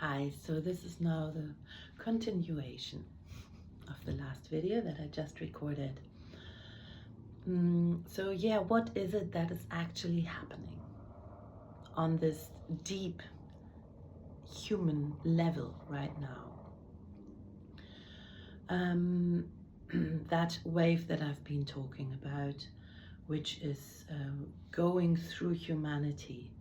Hi, so this is now the continuation of the last video that I just recorded. So yeah, what is it that is actually happening on this deep human level right now? That wave that I've been talking about, which is going through humanity,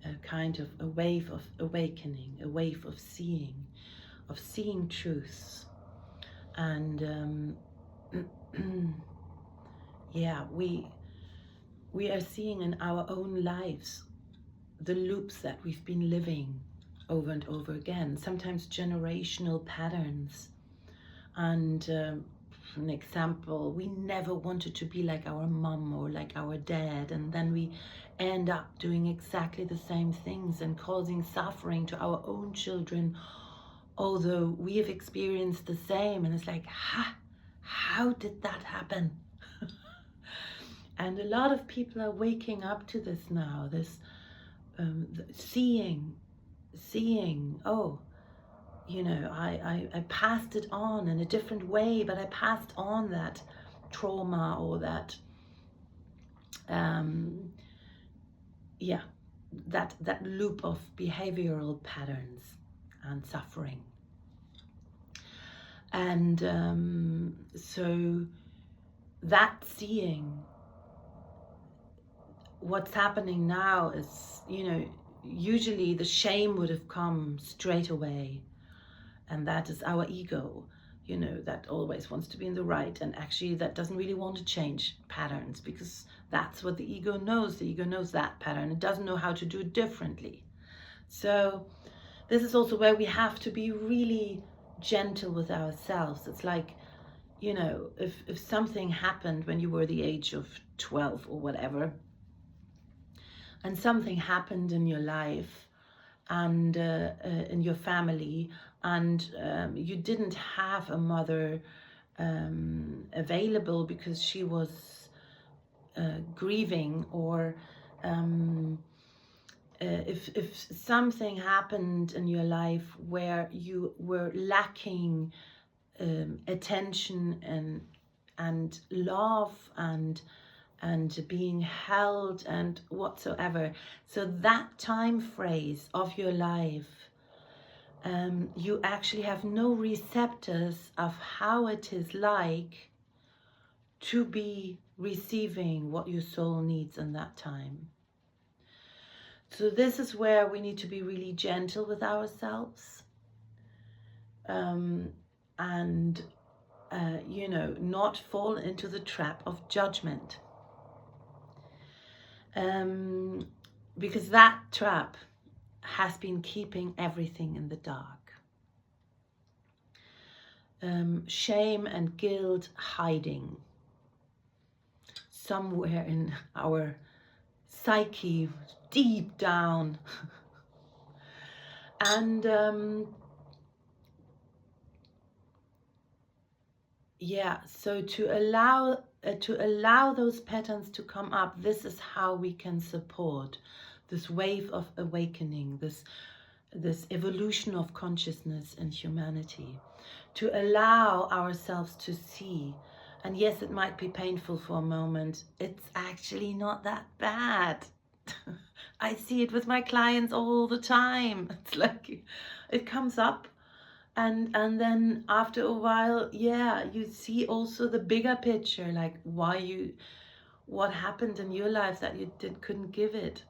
a kind of a wave of awakening, a wave of seeing truths. And yeah, we are seeing in our own lives the loops that we've been living over and over again, sometimes generational patterns. And an example, we never wanted to be like our mum or like our dad, and then we end up doing exactly the same things and causing suffering to our own children, although we have experienced the same. And it's like, how did that happen? And a lot of people are waking up to this now, this seeing, oh, you know, I passed it on in a different way, but I passed on that trauma or that, that loop of behavioral patterns and suffering. And so that seeing, what's happening now is, you know, usually the shame would have come straight away. And that is our ego, you know, that always wants to be in the right. And actually that doesn't really want to change patterns, because that's what the ego knows. The ego knows that pattern. It doesn't know how to do it differently. So this is also where we have to be really gentle with ourselves. It's like, you know, if something happened when you were the age of 12 or whatever, and something happened in your life and in your family, and you didn't have a mother available because she was grieving, or if something happened in your life where you were lacking attention and love and being held and whatsoever. So that time phrase of your life, you actually have no receptors of how it is like to be receiving what your soul needs in that time. So this is where we need to be really gentle with ourselves, and you know, not fall into the trap of judgment. Because that trap has been keeping everything in the dark. Shame and guilt hiding somewhere in our psyche, deep down. And yeah, so to allow those patterns to come up, this is how we can support this wave of awakening, this evolution of consciousness in humanity, to allow ourselves to see. And yes, it might be painful for a moment. It's actually not that bad. I see it with my clients all the time. It's like it comes up, and then after a while, yeah, you see also the bigger picture, like what happened in your life that you couldn't give it.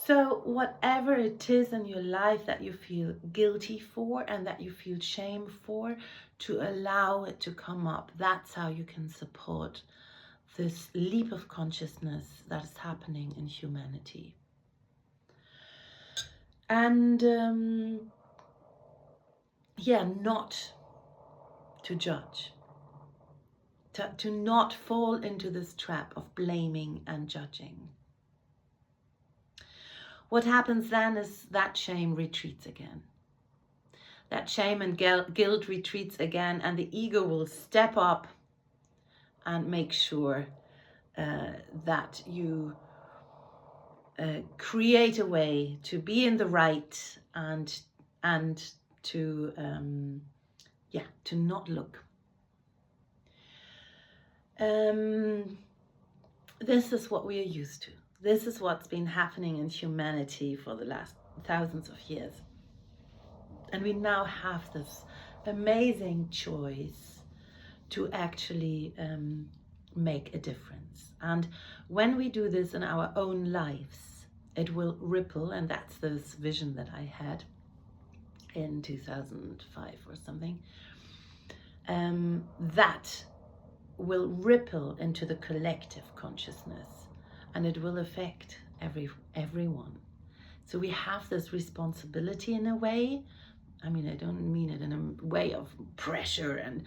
So whatever it is in your life that you feel guilty for and that you feel shame for, to allow it to come up. That's how you can support this leap of consciousness that is happening in humanity. And yeah, not to judge, to not fall into this trap of blaming and judging. What happens then is that shame retreats again. That shame and guilt retreats again, and the ego will step up and make sure that you create a way to be in the right and to to not look. This is what we are used to. This is what's been happening in humanity for the last thousands of years. And we now have this amazing choice to actually make a difference. And when we do this in our own lives, it will ripple, and that's this vision that I had in 2005 or something, that will ripple into the collective consciousness, and it will affect everyone. So we have this responsibility in a way. I mean, I don't mean it in a way of pressure, and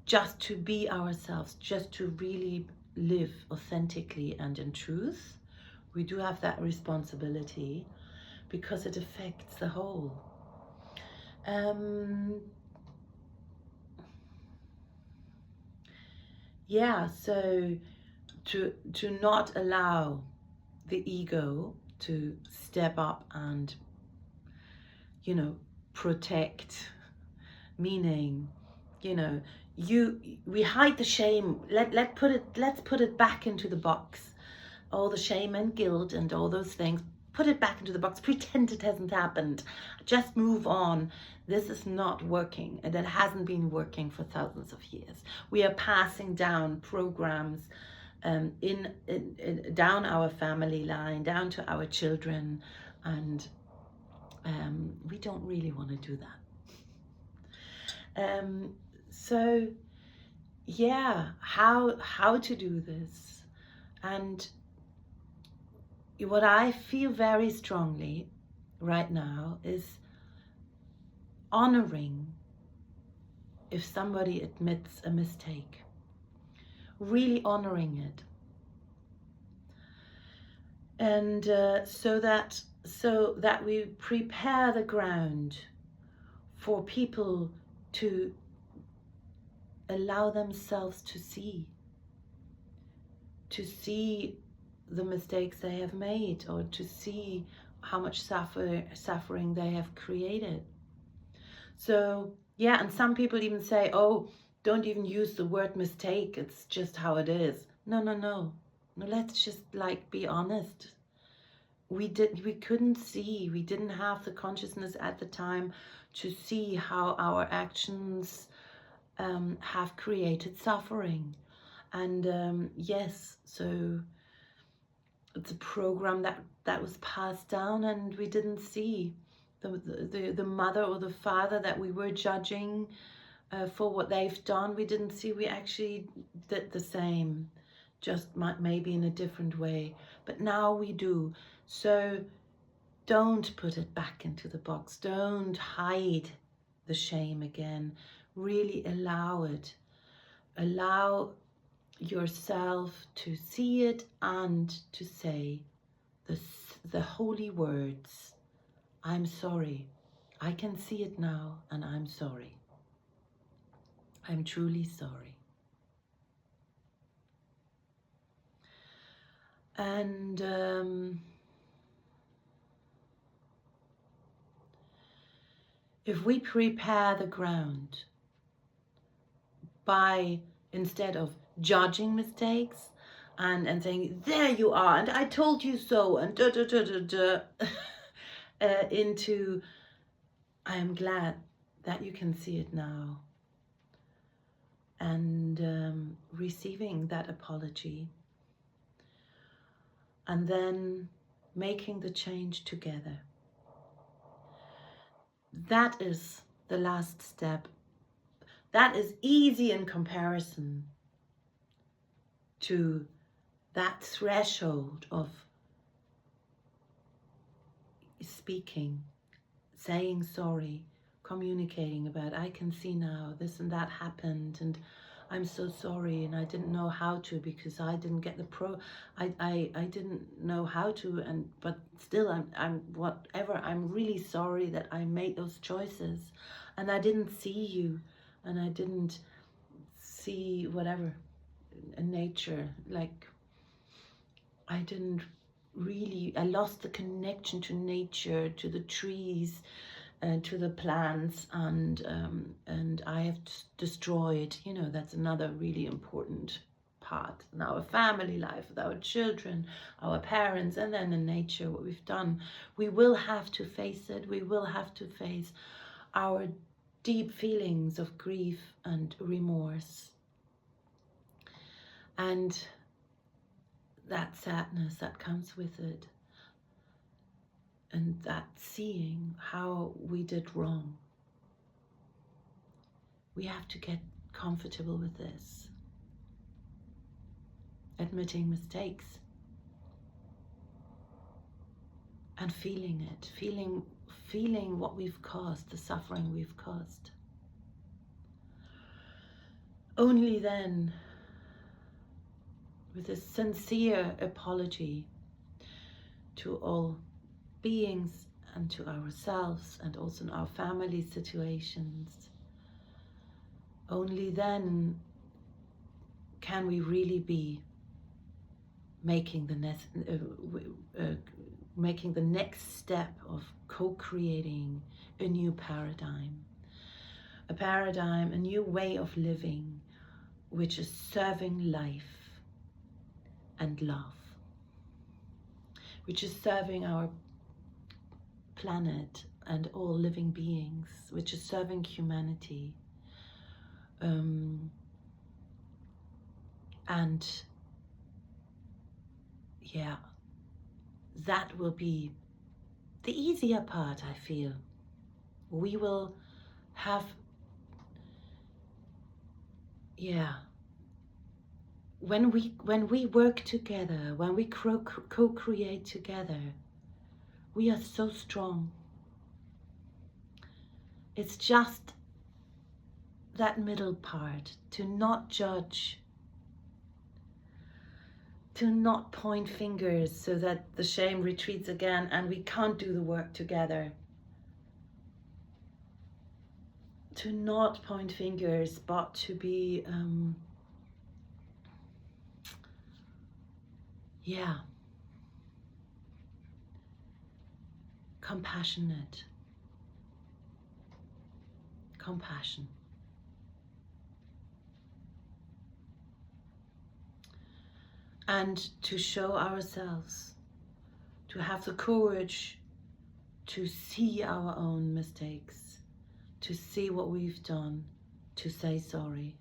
just to be ourselves, just to really live authentically and in truth. We do have that responsibility because it affects the whole. So to not allow the ego to step up and, protect, meaning, we hide the shame. Let's put it back into the box. All the shame and guilt and all those things, put it back into the box, pretend it hasn't happened, just move on. This is not working, and it hasn't been working for thousands of years. We are passing down programs down our family line, down to our children, and we don't really want to do that. So how to do this? And what I feel very strongly right now is honoring if somebody admits a mistake, really honoring it, and so that we prepare the ground for people to allow themselves to see the mistakes they have made, or to see how much suffering they have created. So and some people even say, oh, don't even use the word mistake, it's just how it is. No, let's just be honest. We couldn't see, we didn't have the consciousness at the time to see how our actions have created suffering. And so it's a program that was passed down, and we didn't see the mother or the father that we were judging for what they've done. We didn't see. We actually did the same, just maybe in a different way. But now we do. So don't put it back into the box. Don't hide the shame again. Really allow it. Allow yourself to see it and to say the holy words, I'm sorry. I can see it now, and I'm sorry. I'm truly sorry. And if we prepare the ground by, instead of judging mistakes and saying, there you are, and I told you so, and into, I am glad that you can see it now, and receiving that apology, and then making the change together. That is the last step. That is easy in comparison to that threshold of speaking, saying sorry, communicating about, I can see now this and that happened, and I'm so sorry, and I didn't know how to, because I didn't get the I didn't know how to, but still I'm whatever, I'm really sorry that I made those choices, and I didn't see you, and I didn't see whatever in nature, I didn't really, I lost the connection to nature, to the trees, to the plants, and I have destroyed, you know, that's another really important part in our family life with our children, our parents, and then in nature, what we've done. We will have to face it. We will have to face our deep feelings of grief and remorse, and that sadness that comes with it, and that seeing how we did wrong. We have to get comfortable with this, admitting mistakes and feeling it, feeling what we've caused, the suffering we've caused. Only then, with a sincere apology to all beings and to ourselves, and also in our family situations, only then can we really be making the next step of co-creating a new paradigm, a new way of living, which is serving life and love, which is serving our planet and all living beings, which is serving humanity. And yeah, that will be the easier part, I feel. We will have, when we work together, when we co-create together, we are so strong. It's just that middle part, to not judge, to not point fingers so that the shame retreats again and we can't do the work together. To not point fingers, but to be, compassionate. Compassion. And to show ourselves, to have the courage to see our own mistakes, to see what we've done, to say sorry.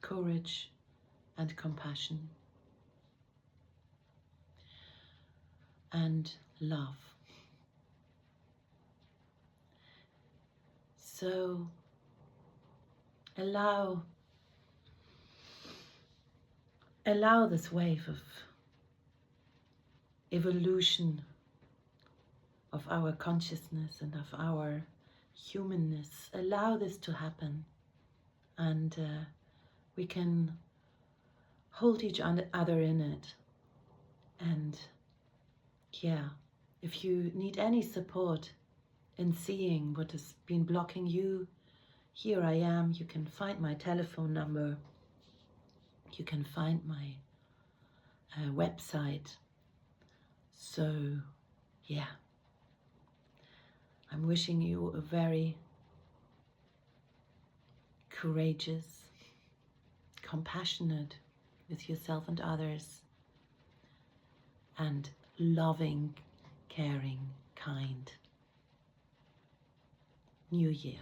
Courage and compassion. And love. So allow this wave of evolution of our consciousness and of our humanness. Allow this to happen, and we can hold each other in it. And if you need any support in seeing what has been blocking you, here I am. You can find my telephone number. You can find my website. So I'm wishing you a very courageous, compassionate with yourself and others, and loving, caring, kind New Year.